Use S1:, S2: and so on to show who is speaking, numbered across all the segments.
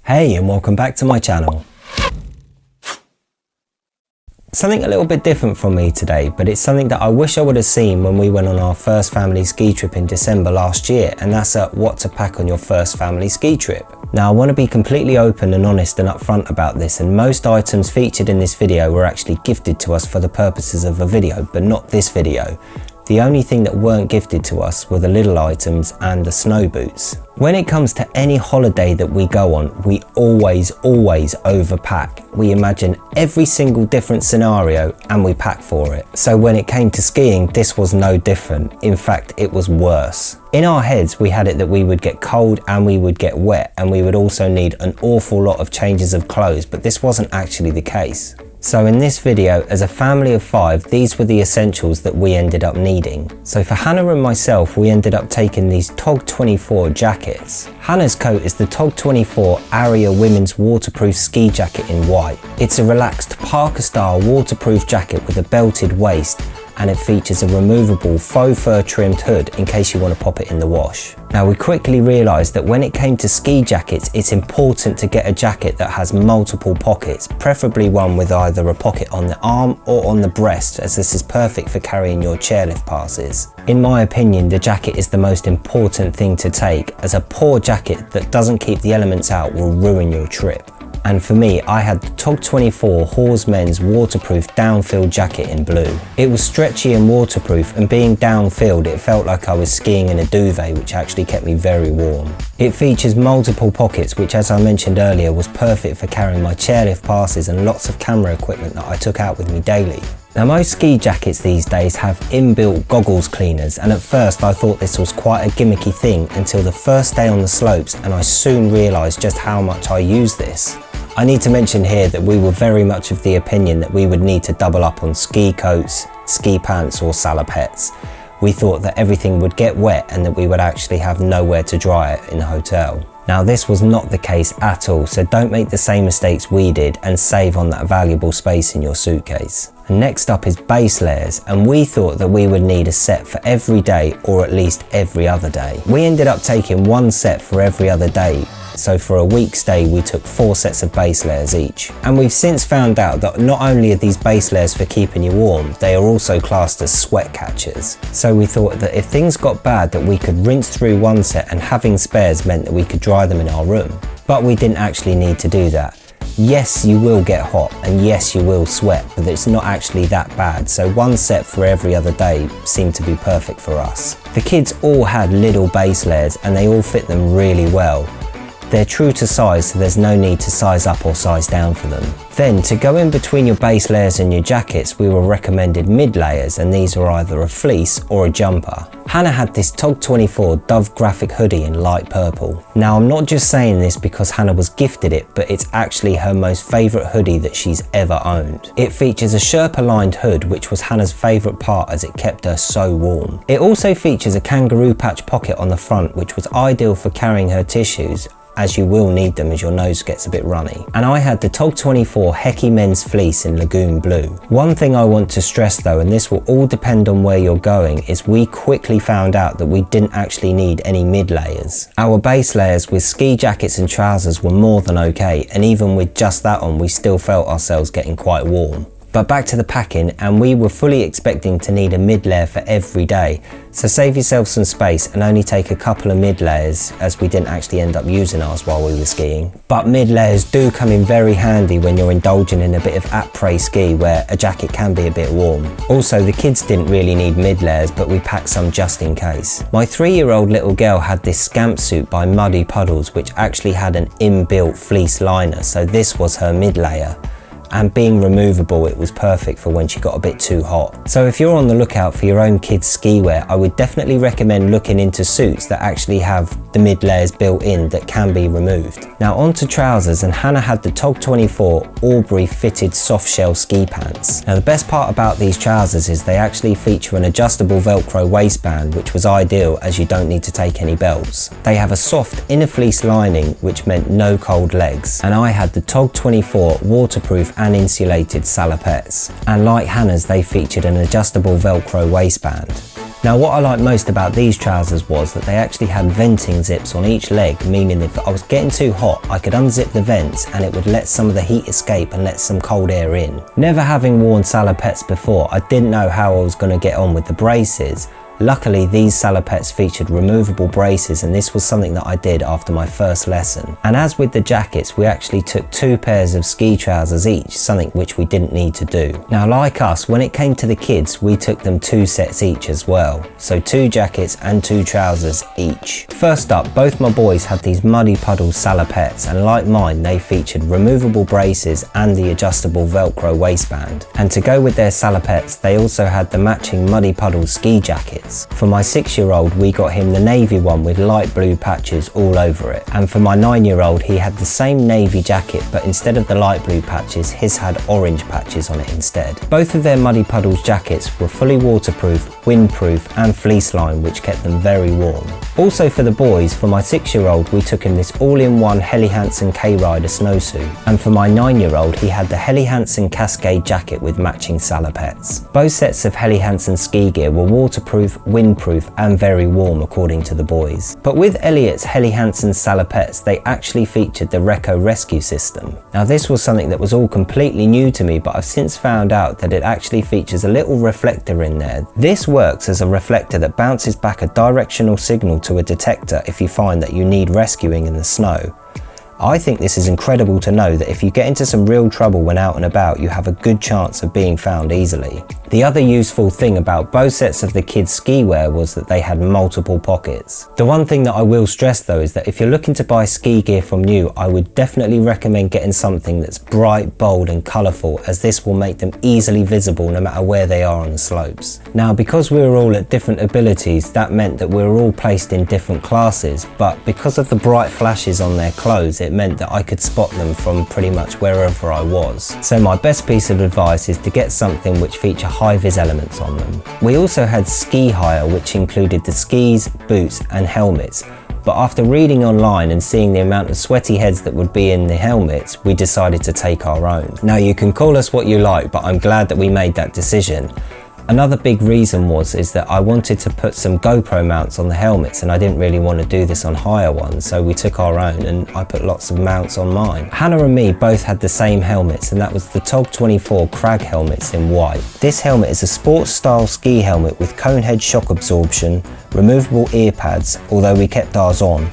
S1: Hey, and welcome back to my channel. Something a little bit different from me today, but it's something that I wish I would have seen when we went on our first family ski trip in December last year, and that's what to pack on your first family ski trip. Now I want to be completely open and honest and upfront about this, and most items featured in this video were actually gifted to us for the purposes of a video, but not this video. The only thing that weren't gifted to us were the little items and the snow boots. When it comes to any holiday that we go on, we always overpack. We imagine every single different scenario and we pack for it. So when it came to skiing, this was no different. In fact, it was worse. In our heads, we had it that we would get cold and we would get wet, and we would also need an awful lot of changes of clothes, but this wasn't actually the case. So in this video, as a family of 5, these were the essentials that we ended up needing. So for Hannah and myself, we ended up taking these TOG 24 jackets. Hannah's coat is the TOG 24 Aria Women's Waterproof Ski Jacket in white. It's a relaxed Parker style waterproof jacket with a belted waist, and it features a removable faux fur trimmed hood in case you want to pop it in the wash. Now we quickly realised that when it came to ski jackets, it's important to get a jacket that has multiple pockets, preferably one with either a pocket on the arm or on the breast, as this is perfect for carrying your chairlift passes. In my opinion, the jacket is the most important thing to take, as a poor jacket that doesn't keep the elements out will ruin your trip. And for me, I had the TOG 24 Hawes Men's Waterproof Downfield Jacket in blue. It was stretchy and waterproof, and being downfield, it felt like I was skiing in a duvet, which actually kept me very warm. It features multiple pockets, which as I mentioned earlier was perfect for carrying my chairlift passes and lots of camera equipment that I took out with me daily. Now most ski jackets these days have inbuilt goggles cleaners, and at first I thought this was quite a gimmicky thing until the first day on the slopes, and I soon realised just how much I use this. I need to mention here that we were very much of the opinion that we would need to double up on ski coats, ski pants or salopettes. We thought that everything would get wet and that we would actually have nowhere to dry it in the hotel. Now this was not the case at all, so don't make the same mistakes we did and save on that valuable space in your suitcase. And next up is base layers, and we thought that we would need a set for every day or at least every other day. We ended up taking one set for every other day, so for a week's stay we took 4 sets of base layers each. And we've since found out that not only are these base layers for keeping you warm, they are also classed as sweat catchers. So we thought that if things got bad that we could rinse through one set, and having spares meant that we could dry them in our room. But we didn't actually need to do that. Yes, you will get hot, and yes, you will sweat, but it's not actually that bad, so one set for every other day seemed to be perfect for us. The kids all had little base layers and they all fit them really well. They're true to size, so there's no need to size up or size down for them. Then, to go in between your base layers and your jackets, we were recommended mid layers, and these are either a fleece or a jumper. Hannah had this TOG 24 Dove graphic hoodie in light purple. Now I'm not just saying this because Hannah was gifted it, but it's actually her most favourite hoodie that she's ever owned. It features a Sherpa lined hood, which was Hannah's favourite part as it kept her so warm. It also features a kangaroo patch pocket on the front, which was ideal for carrying her tissues, as you will need them as your nose gets a bit runny. And I had the TOG 24 Hecky Men's Fleece in Lagoon Blue. One thing I want to stress though, and this will all depend on where you're going, is we quickly found out that we didn't actually need any mid layers. Our base layers with ski jackets and trousers were more than okay, and even with just that on we still felt ourselves getting quite warm. But back to the packing, and we were fully expecting to need a mid layer for every day, so save yourself some space and only take a couple of mid layers, as we didn't actually end up using ours while we were skiing. But mid layers do come in very handy when you're indulging in a bit of après ski where a jacket can be a bit warm. Also, the kids didn't really need mid layers, but we packed some just in case. My 3-year-old little girl had this scamp suit by Muddy Puddles, which actually had an inbuilt fleece liner, so this was her mid layer. And being removable, it was perfect for when she got a bit too hot. So if you're on the lookout for your own kids' ski wear, I would definitely recommend looking into suits that actually have the mid layers built in that can be removed. Now onto trousers, and Hannah had the TOG 24 Aubrey fitted soft shell ski pants. Now the best part about these trousers is they actually feature an adjustable Velcro waistband, which was ideal as you don't need to take any belts. They have a soft inner fleece lining, which meant no cold legs. And I had the TOG 24 waterproof and insulated salopettes, and like Hannah's, they featured an adjustable Velcro waistband. Now what I liked most about these trousers was that they actually had venting zips on each leg, meaning if I was getting too hot I could unzip the vents and it would let some of the heat escape and let some cold air in. Never having worn salopettes before, I didn't know how I was going to get on with the braces. Luckily, these salopettes featured removable braces, and this was something that I did after my first lesson. And as with the jackets, we actually took 2 pairs of ski trousers each, something which we didn't need to do. Now like us, when it came to the kids, we took them 2 sets each as well. So 2 jackets and 2 trousers each. First up, both my boys had these Muddy Puddles salopettes, and like mine, they featured removable braces and the adjustable Velcro waistband. And to go with their salopettes, they also had the matching Muddy Puddles ski jackets. For my 6-year-old, we got him the navy one with light blue patches all over it. And for my 9-year-old, he had the same navy jacket, but instead of the light blue patches, his had orange patches on it instead. Both of their Muddy Puddles jackets were fully waterproof, windproof and fleece lined, which kept them very warm. Also for the boys, for my 6-year-old, we took him this all-in-one Helly Hansen K-Rider snowsuit. And for my 9-year-old, he had the Helly Hansen Cascade jacket with matching salopettes. Both sets of Helly Hansen ski gear were waterproof, windproof and very warm according to the boys. But with Elliot's Helly Hansen salopettes, they actually featured the Reco Rescue system. Now this was something that was all completely new to me, but I've since found out that it actually features a little reflector in there. This works as a reflector that bounces back a directional signal to a detector if you find that you need rescuing in the snow. I think this is incredible to know that if you get into some real trouble when out and about, you have a good chance of being found easily. The other useful thing about both sets of the kids' ski wear was that they had multiple pockets. The one thing that I will stress though is that if you're looking to buy ski gear from new, I would definitely recommend getting something that's bright, bold and colourful, as this will make them easily visible no matter where they are on the slopes. Now because we were all at different abilities, that meant that we were all placed in different classes, but because of the bright flashes on their clothes, it meant that I could spot them from pretty much wherever I was. So my best piece of advice is to get something which feature high-vis elements on them. We also had ski hire, which included the skis, boots and helmets. But after reading online and seeing the amount of sweaty heads that would be in the helmets, we decided to take our own. Now you can call us what you like, but I'm glad that we made that decision. Another big reason is that I wanted to put some GoPro mounts on the helmets, and I didn't really want to do this on hire ones, so we took our own and I put lots of mounts on mine. Hannah and me both had the same helmets, and that was the TOG 24 Crag helmets in white. This helmet is a sports style ski helmet with cone head shock absorption, removable ear pads, although we kept ours on,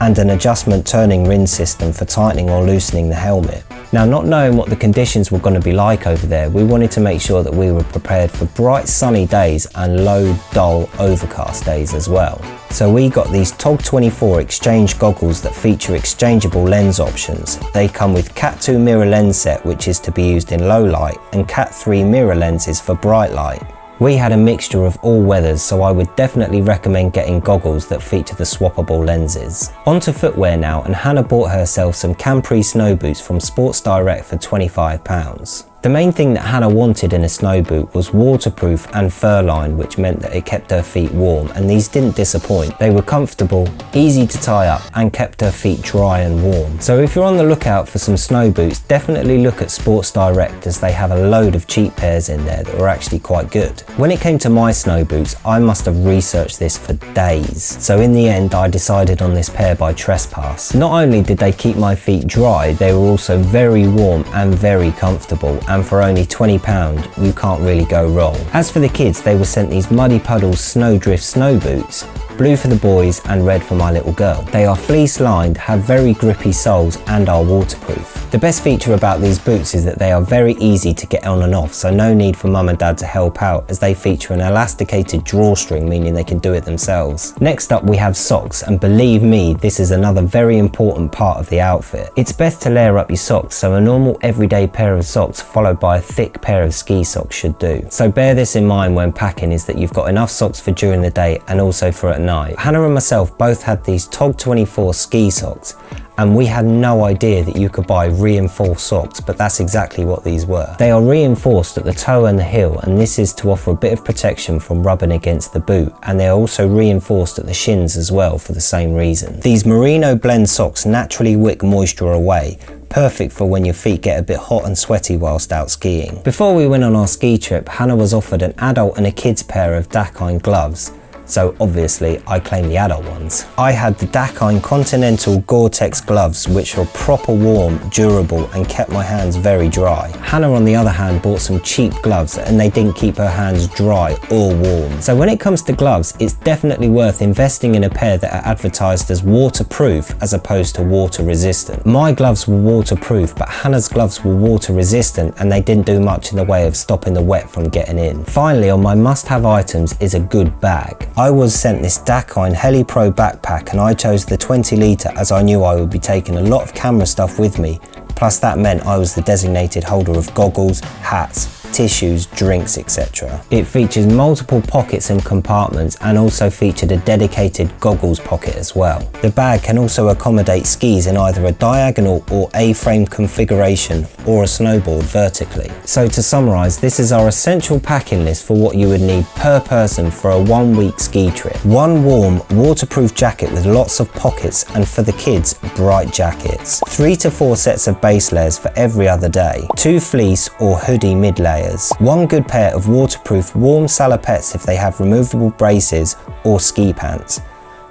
S1: and an adjustment turning ring system for tightening or loosening the helmet. Now, not knowing what the conditions were going to be like over there, we wanted to make sure that we were prepared for bright sunny days and low, dull, overcast days as well. So we got these TOG 24 exchange goggles that feature exchangeable lens options. They come with Cat 2 mirror lens set, which is to be used in low light, and Cat 3 mirror lenses for bright light. We had a mixture of all weathers, so I would definitely recommend getting goggles that feature the swappable lenses. On to footwear now, and Hannah bought herself some Capri snow boots from Sports Direct for £25. The main thing that Hannah wanted in a snow boot was waterproof and fur-lined, which meant that it kept her feet warm, and these didn't disappoint. They were comfortable, easy to tie up and kept her feet dry and warm. So if you're on the lookout for some snow boots, definitely look at Sports Direct, as they have a load of cheap pairs in there that were actually quite good. When it came to my snow boots, I must have researched this for days. So in the end I decided on this pair by Trespass. Not only did they keep my feet dry, they were also very warm and very comfortable, and for only £20 you can't really go wrong. As for the kids, they were sent these Muddy Puddles Snowdrift snow boots, blue for the boys and red for my little girl. They are fleece lined, have very grippy soles and are waterproof. The best feature about these boots is that they are very easy to get on and off, so no need for mum and dad to help out, as they feature an elasticated drawstring, meaning they can do it themselves. Next up we have socks, and believe me, this is another very important part of the outfit. It's best to layer up your socks, so a normal everyday pair of socks followed by a thick pair of ski socks should do. So bear this in mind when packing, is that you've got enough socks for during the day and also for at night. Hannah and myself both had these TOG 24 ski socks, and we had no idea that you could buy reinforced socks, but that's exactly what these were. They are reinforced at the toe and the heel, and this is to offer a bit of protection from rubbing against the boot, and they are also reinforced at the shins as well for the same reason. These merino blend socks naturally wick moisture away, perfect for when your feet get a bit hot and sweaty whilst out skiing. Before we went on our ski trip, Hannah was offered an adult and a kid's pair of Dakine gloves, so obviously I claimed the adult ones. I had the Dakine Continental Gore-Tex gloves, which were proper warm, durable, and kept my hands very dry. Hannah on the other hand bought some cheap gloves, and they didn't keep her hands dry or warm. So when it comes to gloves, it's definitely worth investing in a pair that are advertised as waterproof as opposed to water resistant. My gloves were waterproof, but Hannah's gloves were water resistant, and they didn't do much in the way of stopping the wet from getting in. Finally, on my must-have items is a good bag. I was sent this Dakine Heli Pro backpack, and I chose the 20 litre as I knew I would be taking a lot of camera stuff with me, plus that meant I was the designated holder of goggles, hats, tissues, drinks, etc. It features multiple pockets and compartments, and also featured a dedicated goggles pocket as well. The bag can also accommodate skis in either a diagonal or A-frame configuration, or a snowboard vertically. So to summarise, this is our essential packing list for what you would need per person for a 1-week ski trip. One warm, waterproof jacket with lots of pockets, and for the kids, bright jackets. 3 to 4 sets of base layers for every other day. 2 fleece or hoodie mid layers. 1 good pair of waterproof warm salopettes if they have removable braces, or ski pants.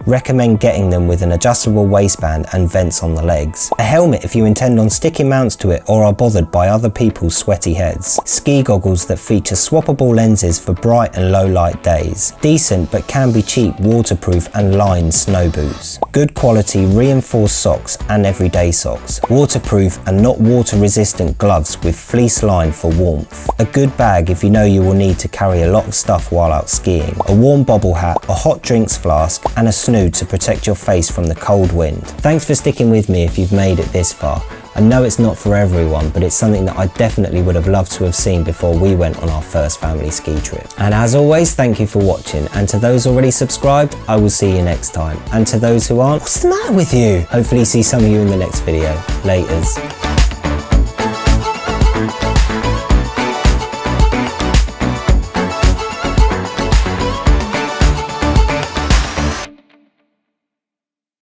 S1: Recommend getting them with an adjustable waistband and vents on the legs. A helmet if you intend on sticking mounts to it or are bothered by other people's sweaty heads. Ski goggles that feature swappable lenses for bright and low light days. Decent but can be cheap waterproof and lined snow boots. Good quality reinforced socks and everyday socks. Waterproof and not water resistant gloves with fleece line for warmth. A good bag if you know you will need to carry a lot of stuff while out skiing. A warm bobble hat, a hot drinks flask, and a snood to protect your face from the cold wind. Thanks for sticking with me if you've made it this far. I know it's not for everyone, but it's something that I definitely would have loved to have seen before we went on our first family ski trip. And as always, thank you for watching, and to those already subscribed, I will see you next time. And to those who aren't, what's the matter with you? Hopefully see some of you in the next video. Laters.